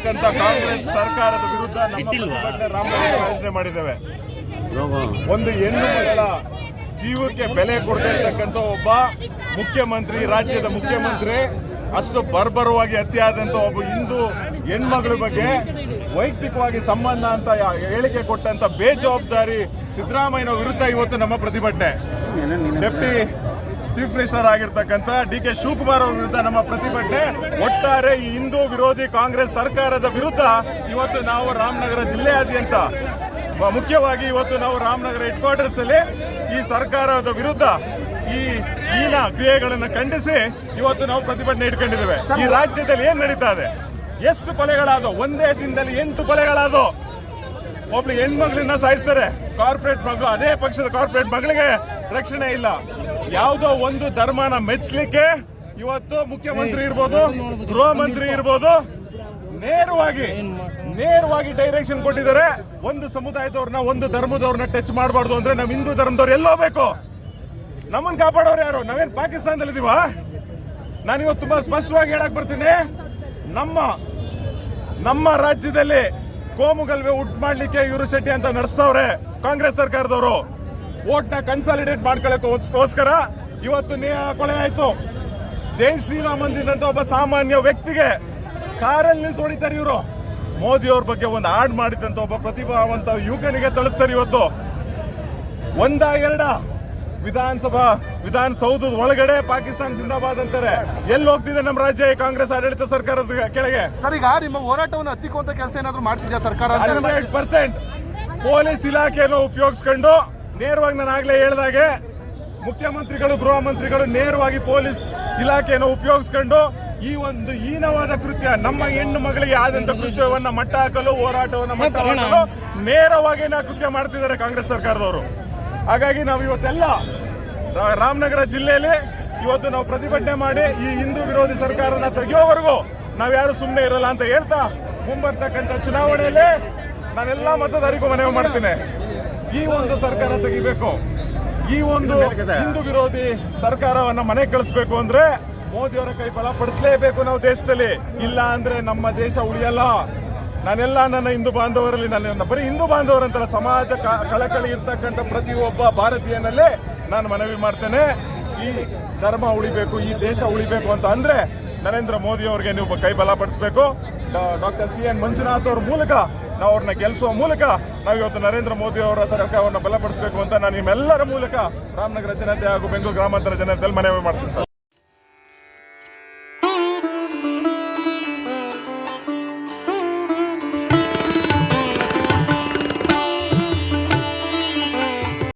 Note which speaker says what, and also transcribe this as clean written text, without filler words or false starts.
Speaker 1: ಇರ್ತಕ್ಕಂಥ ಕಾಂಗ್ರೆಸ್ ಸರ್ಕಾರದ ವಿರುದ್ಧ ನಮ್ಮ ಪ್ರತಿಭಟನೆ ರಾಮನಗರ ಆಯೋಜನೆ ಮಾಡಿದ್ದೇವೆ. ಒಂದು ಹೆಣ್ಣು ಮಗಳ ಜೀವಕ್ಕೆ ಬೆಲೆ ಕೊಡ್ತಿರ್ತಕ್ಕಂಥ ಒಬ್ಬ ಮುಖ್ಯಮಂತ್ರಿ, ರಾಜ್ಯದ ಮುಖ್ಯಮಂತ್ರಿ ಅಷ್ಟು ಬರ್ಬರವಾಗಿ ಹತ್ಯೆ ಆದಂತ ಒಬ್ಬ ಹಿಂದೂ ಹೆಣ್ಮಗಳ ಬಗ್ಗೆ ವೈಯಕ್ತಿಕವಾಗಿ ಸಂಬಂಧ ಅಂತ ಹೇಳಿಕೆ ಕೊಟ್ಟಂತ ಬೇಜವಾಬ್ದಾರಿ ಸಿದ್ದರಾಮಯ್ಯ ವಿರುದ್ಧ ಇವತ್ತು ನಮ್ಮ ಪ್ರತಿಭಟನೆ. ಡೆಪ್ಟಿ ಚೀಫ್ ಮಿನಿಸ್ಟರ್ ಆಗಿರ್ತಕ್ಕಂಥ DK ಶಿವಕುಮಾರ್ ಅವರ ವಿರುದ್ಧ ನಮ್ಮ ಪ್ರತಿಭಟನೆ. ಒಟ್ಟಾರೆ ಈ ಹಿಂದೂ ವಿರೋಧಿ ಕಾಂಗ್ರೆಸ್ ಸರ್ಕಾರದ ವಿರುದ್ಧ ಇವತ್ತು ನಾವು ರಾಮನಗರ ಜಿಲ್ಲೆಯಾದ್ಯಂತ, ಮುಖ್ಯವಾಗಿ ಇವತ್ತು ನಾವು ರಾಮನಗರ ಹೆಡ್ ಕ್ವಾರ್ಟರ್ಸ್ ಅಲ್ಲಿ ಈ ಸರ್ಕಾರದ ವಿರುದ್ಧ ಈ ಹೀನ ಕ್ರಿಯೆಗಳನ್ನು ಖಂಡಿಸಿ ಇವತ್ತು ನಾವು ಪ್ರತಿಭಟನೆ ಇಟ್ಕೊಂಡಿದ್ದೇವೆ. ಈ ರಾಜ್ಯದಲ್ಲಿ ಏನ್ ನಡೀತಾ ಇದೆ? ಎಷ್ಟು ಕೊಲೆಗಳಾದವು? ಒಂದೇ ದಿನದಲ್ಲಿ 8 ಕೊಲೆಗಳಾದವು. ಒಬ್ಳು ಹೆಣ್ಮಗಳನ್ನ ಸಾಯಿಸ್ತಾರೆ, ಕಾರ್ಪೊರೇಟ್ ಮಗಳು, ಅದೇ ಪಕ್ಷದ ಕಾರ್ಪೊರೇಟ್ ಮಗಳಿಗೆ ರಕ್ಷಣೆ ಇಲ್ಲ. ಯಾವುದೋ ಒಂದು ಧರ್ಮನ ಮೆಚ್ಚಲಿಕ್ಕೆ ಇವತ್ತು ಮುಖ್ಯಮಂತ್ರಿ ಇರ್ಬೋದು, ಗೃಹ ಮಂತ್ರಿ ಇರ್ಬೋದು, ನೇರವಾಗಿ ಡೈರೆಕ್ಷನ್ ಕೊಟ್ಟಿದ್ದಾರೆ. ಒಂದು ಸಮುದಾಯದವ್ರನ್ನ, ಒಂದು ಧರ್ಮದವ್ರನ್ನ ಟಚ್ ಮಾಡಬಾರ್ದು ಅಂದ್ರೆ ನಮ್ಮ ಹಿಂದೂ ಧರ್ಮದವ್ರು ಎಲ್ಲೋಗ್ಬೇಕು? ನಮ್ಮನ್ನ ಕಾಪಾಡೋರು ಯಾರು? ನಾವೇನ್ ಪಾಕಿಸ್ತಾನದಲ್ಲಿ ಇದೀವ? ನಾನಿವತ್ತು ತುಂಬಾ ಸ್ಪಷ್ಟವಾಗಿ ಹೇಳಕ್ ಬರ್ತೀನಿ, ನಮ್ಮ ರಾಜ್ಯದಲ್ಲಿ ಕೋಮುಗಲ್ವೆ ಉಂಟು ಮಾಡ್ಲಿಕ್ಕೆ ಇವರು ಶೆಟ್ಟಿ ಅಂತ ನಡೆಸ್ತವ್ರೆ ಕಾಂಗ್ರೆಸ್ ಸರ್ಕಾರದವರು. ವೋಟ್ನ ಕನ್ಸಾಲಿಡೇಟ್ ಮಾಡ್ಕೊಳ್ಳೋಕೋಸ್ಕರ ಇವತ್ತು ಕೊಲೆ ಆಯ್ತು. ಜೈ ಶ್ರೀರಾಮ್ ಅಂದಿದ್ದಂತ ಒಬ್ಬ ಸಾಮಾನ್ಯ ವ್ಯಕ್ತಿಗೆ ಕಾರಲ್ಲಿ ನಿಲ್ಸಿ ಹೊಡಿತಾರೆ ಇವರು. ಮೋದಿ ಅವ್ರ ಬಗ್ಗೆ ಒಂದು ಹಾಡ್ ಮಾಡಿದಂತ ಒಬ್ಬ ಪ್ರತಿಭಾವಂತ ಯುವಕನಿಗೆ ತಳಿಸ್ತಾರೆ ಇವತ್ತು. ಒಂದ ಎರಡ ವಿಧಾನಸೌಧದ ಒಳಗಡೆ ಪಾಕಿಸ್ತಾನ ಜಿಂದಾಬಾದ್ ಅಂತಾರೆ. ಎಲ್ಲಿ ಹೋಗ್ತಿದೆ ನಮ್ಮ ರಾಜ್ಯ ಕಾಂಗ್ರೆಸ್ ಆಡಳಿತ ಸರ್ಕಾರದ ಕೆಳಗೆ?
Speaker 2: ಸರ್, ಈಗ ನಿಮ್ಮ ಹೋರಾಟವನ್ನು ಹತ್ತಿಕ್ಕುವಂತ ಕೆಲಸ ಏನಾದ್ರು ಮಾಡ್ತಿದ್ಯಾ ಸರ್ಕಾರ?
Speaker 1: 100% ಪೊಲೀಸ್ ಇಲಾಖೆಯನ್ನು ಉಪಯೋಗಿಸ್ಕೊಂಡು ನೇರವಾಗಿ ನಾನು ಆಗ್ಲೇ ಹೇಳ್ದಾಗೆ ಮುಖ್ಯಮಂತ್ರಿಗಳು, ಗೃಹ ಮಂತ್ರಿಗಳು ನೇರವಾಗಿ ಪೊಲೀಸ್ ಇಲಾಖೆಯನ್ನು ಉಪಯೋಗಿಸ್ಕೊಂಡು ಈ ಒಂದು ಹೀನವಾದ ಕೃತ್ಯ, ನಮ್ಮ ಹೆಣ್ಣು ಮಗಳಿಗೆ ಆದಂತ ಕೃತ್ಯವನ್ನ ಮಟ್ಟ ಹಾಕಲು, ಹೋರಾಟವನ್ನು ಮಟ್ಟ ಹಾಕಲು ನೇರವಾಗಿ ಕೃತ್ಯ ಮಾಡ್ತಿದ್ದಾರೆ ಕಾಂಗ್ರೆಸ್ ಸರ್ಕಾರದವರು. ಹಾಗಾಗಿ ನಾವು ಇವತ್ತೆಲ್ಲ ರಾಮನಗರ ಜಿಲ್ಲೆಯಲ್ಲಿ ಇವತ್ತು ನಾವು ಪ್ರತಿಭಟನೆ ಮಾಡಿ ಈ ಹಿಂದೂ ವಿರೋಧಿ ಸರ್ಕಾರನ ತೆಗೆಯೋವರೆಗೂ ನಾವ್ಯಾರು ಸುಮ್ಮನೆ ಇರಲ್ಲ ಅಂತ ಹೇಳ್ತಾ, ಮುಂಬರ್ತಕ್ಕಂಥ ಚುನಾವಣೆಯಲ್ಲಿ ನಾನೆಲ್ಲ ಮತದಾರರಿಗೂ ಮನವಿ ಮಾಡ್ತೀನಿ, ಈ ಒಂದು ಸರ್ಕಾರ ತೆಗಿಬೇಕು. ಈ ಒಂದು ಹಿಂದೂ ವಿರೋಧಿ ಸರ್ಕಾರವನ್ನ ಮನೆ ಕಳಿಸ್ಬೇಕು ಅಂದ್ರೆ ಮೋದಿಯವರ ಕೈ ಬಲಪಡಿಸಲೇಬೇಕು ನಾವು ದೇಶದಲ್ಲಿ. ಇಲ್ಲ ಅಂದ್ರೆ ನಮ್ಮ ದೇಶ ಉಳಿಯಲ್ಲ. ನಾನೆಲ್ಲ ನನ್ನ ಹಿಂದೂ ಬಾಂಧವರಲ್ಲಿ, ನನ್ನ ಬರೀ ಹಿಂದೂ ಬಾಂಧವರಂತಲ್ಲ, ಸಮಾಜ ಕಳಕಳಿ ಇರ್ತಕ್ಕಂಥ ಪ್ರತಿಯೊಬ್ಬ ಭಾರತೀಯನಲ್ಲೇ ನಾನು ಮನವಿ ಮಾಡ್ತೇನೆ, ಈ ಧರ್ಮ ಉಳಿಬೇಕು, ಈ ದೇಶ ಉಳಿಬೇಕು ಅಂತ ಅಂದ್ರೆ ನರೇಂದ್ರ ಮೋದಿ ಅವರಿಗೆ ನೀವು ಕೈ ಬಲಪಡಿಸಬೇಕು. ಡಾಕ್ಟರ್ CN ಮಂಜುನಾಥ್ ಅವ್ರ ಮೂಲಕ ನಾವು ಅವ್ರನ್ನ ಗೆಲ್ಲಿಸುವ ಮೂಲಕ ನಾವು ಇವತ್ತು ನರೇಂದ್ರ ಮೋದಿ ಅವರ ಸರ್ಕಾರವನ್ನು ಬಲಪಡಿಸಬೇಕು ಅಂತ ನಾನು ನಿಮ್ಮೆಲ್ಲರ ಮೂಲಕ ರಾಮನಗರ ಜನತೆ ಹಾಗೂ ಬೆಂಗಳೂರು ಗ್ರಾಮಾಂತರ ಜನತೆಯಲ್ಲಿ ಮನವಿ ಮಾಡ್ತೀನಿ ಸರ್.